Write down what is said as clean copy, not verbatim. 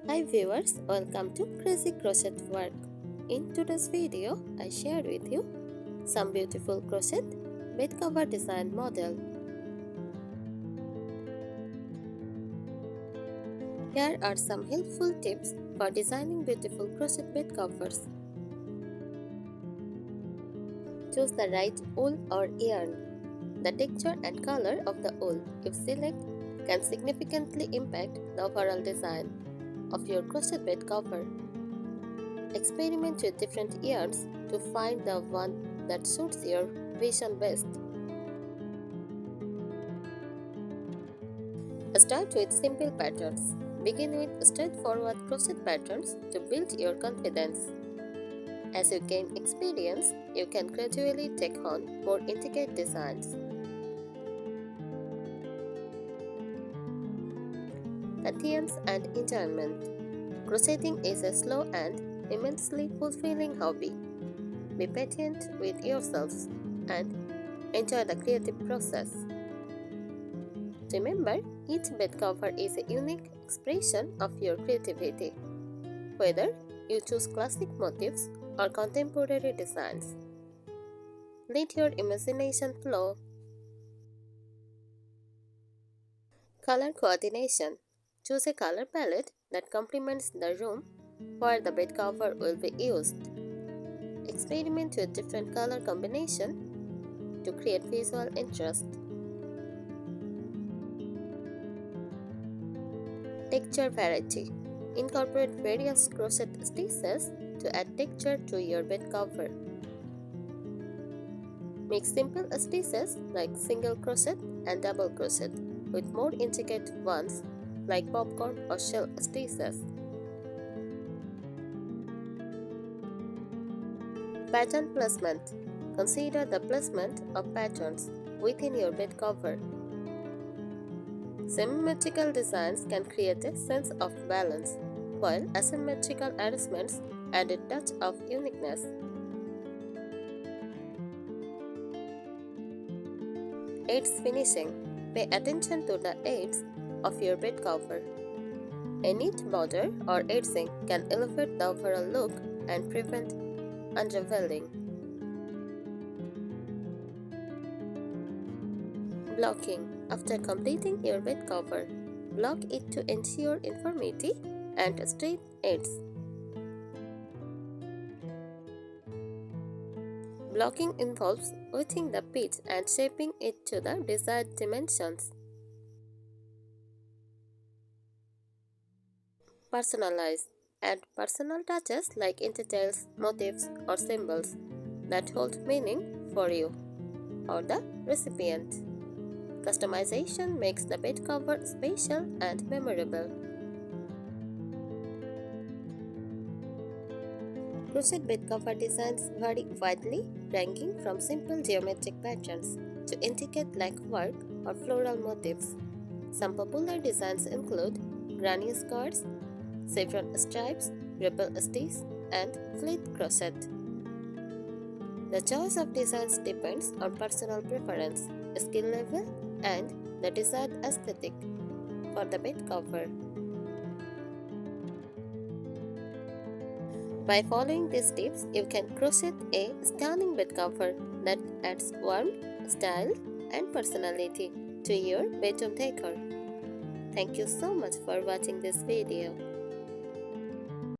Hi viewers, welcome to Crazy Crochet Work. In today's video, I share with you some beautiful crochet bed cover design model. Here are some helpful tips for designing beautiful crochet bed covers. Choose the right wool or yarn. The texture and color of the wool you select can significantly impact the overall design of your crochet bed cover. Experiment with different yarns to find the one that suits your vision best. Start with simple patterns. Begin with straightforward crochet patterns to build your confidence. As you gain experience, you can gradually take on more intricate designs. Patience and enjoyment. Crocheting is a slow and immensely fulfilling hobby. Be patient with yourselves and enjoy the creative process. Remember, each bed cover is a unique expression of your creativity, whether you choose classic motifs or contemporary designs. Let your imagination flow. Color coordination. Choose a color palette that complements the room where the bed cover will be used. Experiment with different color combinations to create visual interest. Texture variety. Incorporate various crochet stitches to add texture to your bed cover. Mix simple stitches like single crochet and double crochet with more intricate ones like popcorn or shell stitches. Pattern placement. Consider the placement of patterns within your bed cover. Symmetrical designs can create a sense of balance, while asymmetrical arrangements add a touch of uniqueness. Aids finishing. Pay attention to the aids of your bed cover. A neat border or edging can elevate the overall look and prevent unraveling. Blocking. After completing your bed cover, block it to ensure uniformity and straight edges. Blocking involves wetting the pitch and shaping it to the desired dimensions. Personalize. Add personal touches like details, motifs, or symbols that hold meaning for you or the recipient. Customization makes the bed cover special and memorable. Crochet bed cover designs vary widely, ranging from simple geometric patterns to intricate lace-work or floral motifs. Some popular designs include granny skirts, chevron stripes, ripple stitch, and fleet crochet. The choice of designs depends on personal preference, skill level, and the desired aesthetic for the bed cover. By following these tips, you can crochet a stunning bed cover that adds warmth, style, and personality to your bedroom decor. Thank you so much for watching this video.